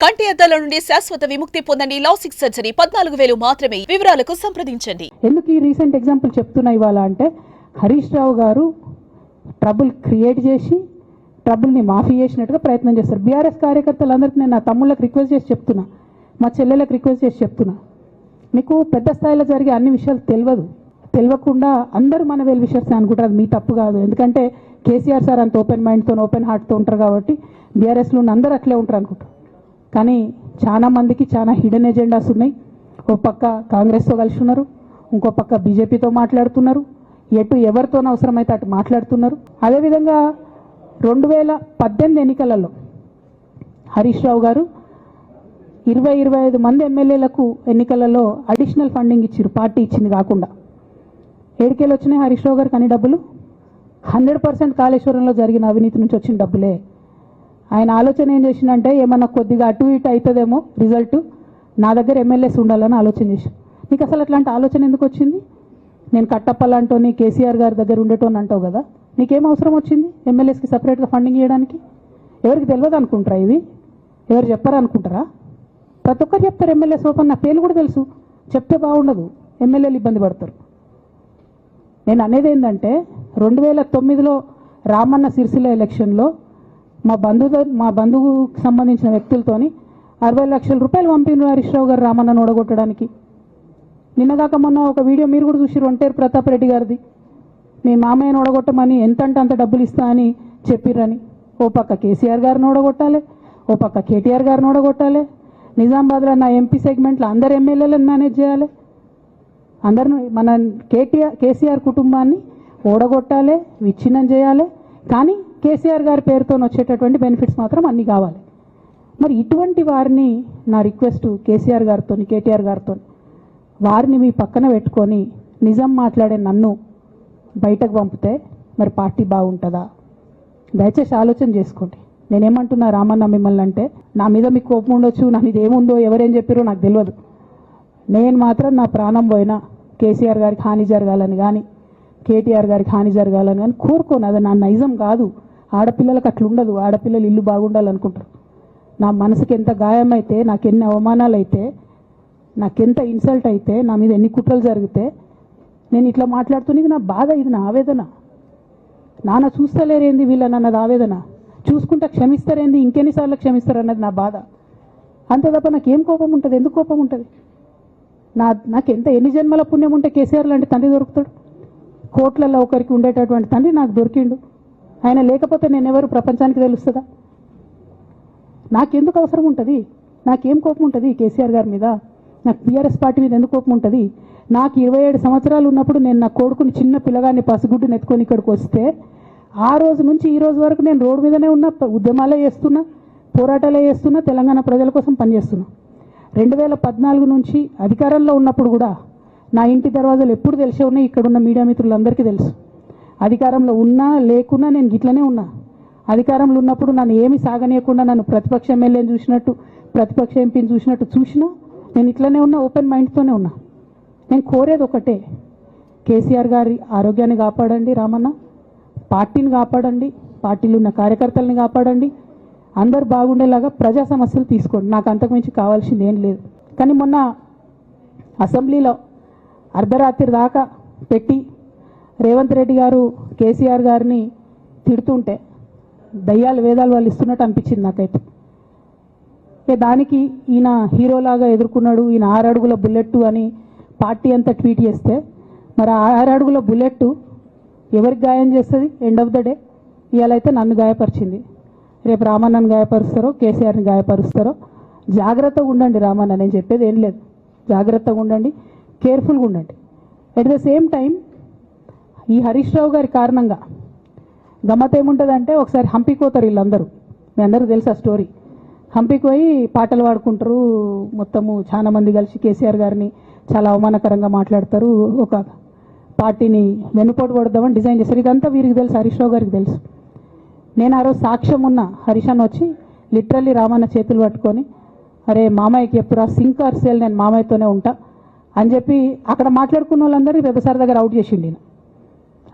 కంటి అద్దాల నుండి శాశ్వత విముక్తి పొందండి. లాసిక్ సర్జరీ 14,000 మాత్రమే. వివరాలకు సంప్రదించండి. ఎందుకు ఈ రీసెంట్ ఎగ్జాంపుల్ చెప్తున్నా ఇవాళ అంటే హరీష్ రావు గారు ట్రబుల్ క్రియేట్ చేసి ట్రబుల్ని మాఫీ చేసినట్టుగా ప్రయత్నం చేస్తారు. బీఆర్ఎస్ కార్యకర్తలందరికీ నేను నా తమ్ముళ్ళకి రిక్వెస్ట్ చేసి చెప్తున్నా, మా చెల్లెలకు రిక్వెస్ట్ చేసి చెప్తున్నా, మీకు పెద్ద స్థాయిలో జరిగే అన్ని విషయాలు తెలియకుండా అందరూ మన వెల్ విషయర్స్ అనుకుంటారు. అది మీ తప్పు కాదు. ఎందుకంటే కేసీఆర్ సార్ అంత ఓపెన్ మైండ్తో ఓపెన్ హార్ట్తో ఉంటారు కాబట్టి బీఆర్ఎస్లో అందరూ అట్లే ఉంటారు అనుకుంటారు. కానీ చాలా మందికి చాలా హిడెన్ ఎజెండాస్ ఉన్నాయి. ఓ పక్క కాంగ్రెస్తో కలిసి ఉన్నారు, ఇంకో పక్క బీజేపీతో మాట్లాడుతున్నారు, ఎటు ఎవరితోనూ అవసరమైతే అటు మాట్లాడుతున్నారు. అదేవిధంగా 2018 ఎన్నికలలో హరీష్ రావు గారు 20-25 మంది ఎమ్మెల్యేలకు ఎన్నికలలో అడిషనల్ ఫండింగ్ ఇచ్చారు, పార్టీ ఇచ్చింది కాకుండా. ఏడికేలు వచ్చినాయి హరీష్ రావు గారికి అన్ని డబ్బులు? 100% కాళేశ్వరంలో జరిగిన అవినీతి నుంచి వచ్చిన డబ్బులే. ఆయన ఆలోచన ఏం చేసిందంటే ఏమన్నా కొద్దిగా అటు ఇటు అవుతుందేమో రిజల్ట్, నా దగ్గర ఎమ్మెల్యేస్ ఉండాలని ఆలోచన చేసి. నీకు అసలు అట్లాంటి ఆలోచన ఎందుకు వచ్చింది? నేను కట్టప్పలాంటోని కేసీఆర్ గారి దగ్గర ఉండేటోని అంటావు కదా, నీకేం అవసరం వచ్చింది ఎమ్మెల్యేస్కి సపరేట్గా ఫండింగ్ చేయడానికి? ఎవరికి తెలియదు అనుకుంటారా? ఇది ఎవరు చెప్పారు అనుకుంటారా? ప్రతి ఒక్కరు చెప్తారు ఎమ్మెల్యేస్ ఓపెన్. నా పేర్లు కూడా తెలుసు, చెప్తే బాగుండదు, ఎమ్మెల్యేలు ఇబ్బంది పడతారు. నేను అనేది ఏంటంటే 2009లో రామన్న సిరిసిల్ల ఎలక్షన్లో మా బంధువుకు సంబంధించిన వ్యక్తులతోని 60 లక్షల రూపాయలు పంపిన హరీష్ రావు గారు రామన్నను ఓడగొట్టడానికి. నిన్నగాక మొన్న ఒక వీడియో మీరు కూడా చూసి ఒంటేరు ప్రతాప్ రెడ్డి గారిది, మీ మామయ్యను ఓడగొట్టమని ఎంతంటే అంత డబ్బులు ఇస్తా అని చెప్పిర్రని. ఓ పక్క కేసీఆర్ గారిని ఓడగొట్టాలి, ఓ పక్క కేటీఆర్ గారిని ఓడగొట్టాలి. నిజామాబాద్లో నా ఎంపీ సెగ్మెంట్లో అందరు ఎమ్మెల్యేలను మేనేజ్ చేయాలి, అందరిని మన కేసీఆర్ కుటుంబాన్ని ఓడగొట్టాలి, విచ్ఛిన్నం చేయాలి. కానీ కేసీఆర్ గారి పేరుతో వచ్చేటటువంటి బెనిఫిట్స్ మాత్రం అన్నీ కావాలి. మరి ఇటువంటి వారిని నా రిక్వెస్ట్ కేసీఆర్ గారితో కేటీఆర్ గారితో, వారిని మీ పక్కన పెట్టుకొని నిజం మాట్లాడే నన్ను బయటకు పంపితే మరి పార్టీ బాగుంటుందా? దయచేసి ఆలోచన చేసుకోండి. నేనేమంటున్నా రామన్న మిమ్మల్ని అంటే, నా మీద మీకు కోపం ఉండొచ్చు, నా మీద ఏముందో ఎవరేం చెప్పారో నాకు తెలియదు. నేను మాత్రం నా ప్రాణం పోయినా కేసీఆర్ గారికి హాని జరగాలని కానీ కేటీఆర్ గారికి హాని జరగాలని కానీ కోరుకోను. అది నా నైజం కాదు. ఆడపిల్లలకు అట్లుండదు. ఆడపిల్లలు ఇల్లు బాగుండాలనుకుంటారు. నా మనసుకి ఎంత గాయం అయితే, నాకు ఎన్ని అవమానాలు అయితే, నాకెంత ఇన్సల్ట్ అయితే, నా మీద ఎన్ని కుట్రలు జరిగితే నేను ఇట్లా మాట్లాడుతున్నది నా బాధ, ఇది నా ఆవేదన. నాన్న చూస్తలేరేంది వీళ్ళని అన్నది ఆవేదన, చూసుకుంటే క్షమిస్తారేంది ఇంకెన్నిసార్లు క్షమిస్తారు అన్నది నా బాధ. అంతే తప్ప నాకేం కోపం ఉంటుంది? ఎందుకు కోపం ఉంటుంది? నాకు ఎన్ని జన్మల పుణ్యం ఉంటే కేసీఆర్ లాంటి తండ్రి దొరుకుతాడు? కోట్లలో ఒకరికి ఉండేటటువంటి తండ్రి నాకు దొరికిండు. ఆయన లేకపోతే నేనెవరు ప్రపంచానికి తెలుస్తుందా? నాకెందుకు అవసరం ఉంటుంది? నాకేం కోపం ఉంటుంది కేసీఆర్ గారి మీద? నాకు టీఆర్ఎస్ పార్టీ మీద ఎందుకు కోపం ఉంటుంది? నాకు 27 సంవత్సరాలు ఉన్నప్పుడు నేను నా కొడుకుని చిన్న పిల్లగాన్ని పసిగుడ్డుని ఎత్తుకొని ఇక్కడికి వస్తే ఆ రోజు నుంచి ఈ రోజు వరకు నేను రోడ్డు మీదనే ఉన్నా, ఉద్యమాలే చేస్తున్నా, పోరాటాలే చేస్తున్నా, తెలంగాణ ప్రజల కోసం పనిచేస్తున్నా. 2014 నుంచి అధికారంలో ఉన్నప్పుడు కూడా నా ఇంటి దర్వాజాలు ఎప్పుడు తెలిసే ఉన్నాయి. ఇక్కడున్న మీడియా మిత్రులందరికీ తెలుసు. అధికారంలో ఉన్నా లేకున్నా నేను ఇట్లనే ఉన్నా. అధికారంలో ఉన్నప్పుడు నన్ను ఏమి సాగనీయకుండా నన్ను ప్రతిపక్ష ఎమ్మెల్యేని చూసినట్టు, ప్రతిపక్ష ఎంపీని చూసినట్టు చూసినా నేను ఇట్లనే ఉన్నా, ఓపెన్ మైండ్తోనే ఉన్నా. నేను కోరేది ఒకటే, కేసీఆర్ గారి ఆరోగ్యాన్ని కాపాడండి రామన్న, పార్టీని కాపాడండి, పార్టీలో ఉన్న కార్యకర్తలని కాపాడండి, అందరు బాగుండేలాగా ప్రజా సమస్యలు తీసుకోండి. నాకు అంతకుమించి కావాల్సింది ఏం లేదు. కానీ మొన్న అసెంబ్లీలో అర్ధరాత్రి దాకా పెట్టి రేవంత్ రెడ్డి గారు కేసీఆర్ గారిని తిడుతుంటే దయ్యాలు వేదాలు వాళ్ళు ఇస్తున్నట్టు అనిపించింది నాకైతే. దానికి ఈయన హీరోలాగా ఎదుర్కొన్నాడు, ఈయన 6 అడుగుల బుల్లెట్టు అని పార్టీ అంతా ట్వీట్ చేస్తే, మరి 6 అడుగుల బుల్లెట్టు ఎవరికి గాయం చేస్తుంది? ఎండ్ ఆఫ్ ద డే ఇవాళైతే నన్ను గాయపరిచింది, రేపు రామన్నను గాయపరుస్తారో కేసీఆర్ని గాయపరుస్తారో. జాగ్రత్తగా ఉండండి రామన్న, నేను చెప్పేది ఏం లేదు. జాగ్రత్తగా ఉండండి, కేర్ఫుల్గా ఉండండి. అట్ ద సేమ్ టైం ఈ హరీష్ రావు గారి కారణంగా గమ్మత్ ఏముంటుందంటే, ఒకసారి హంపీకి పోతారు వీళ్ళందరూ, మీ అందరికీ తెలుసు ఆ స్టోరీ. హంపీకి పోయి పాటలు పాడుకుంటారు, మొత్తము చాలా మంది కలిసి కేసీఆర్ గారిని చాలా అవమానకరంగా మాట్లాడతారు, ఒక పార్టీని వెన్నుపోటు పడదామని డిజైన్ చేస్తారు. ఇదంతా వీరికి తెలుసు, హరీష్ రావు గారికి తెలుసు. నేను ఆ రోజు సాక్ష్యం ఉన్న హరీష్ అన్న వచ్చి లిటరల్లీ రామన్న చేతులు పట్టుకొని, అరే మామయ్యకి ఎప్పుడు సింక్ ఆర్ సేల్, నేను మామయ్యతోనే ఉంటా అని చెప్పి అక్కడ మాట్లాడుకున్న వాళ్ళందరూ వెబసార్ దగ్గర అవుట్ చేసిండి.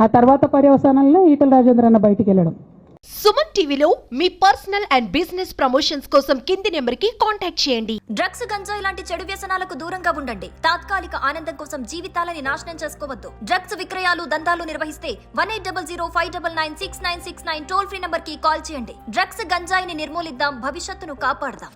ఆ తర్వాత పర్యవసానంలో ఈటల రాజేంద్ర అన్న బయటికి వెళ్ళడం. సుమన్ టీవీలో మీ పర్సనల్ అండ్ బిజినెస్ ప్రమోషన్స్ కోసం కింది నెంబర్కి కాంటాక్ట్ చేయండి. డ్రగ్స్, గంజాయి లాంటి చెడు వ్యసనాలకు దూరంగా ఉండండి. తాత్కాలిక ఆనందం కోసం జీవితాలని నాశనం చేసుకోవద్దు. డ్రగ్స్ విక్రయాలు, దందాలు నిర్వహిస్తే 180059969969 టోల్ ఫ్రీ నంబర్ కి కాల్ చేయండి. డ్రగ్స్, గంజాయిని నిర్మూలిద్దాం, భవిష్యత్తును కాపాడదాం.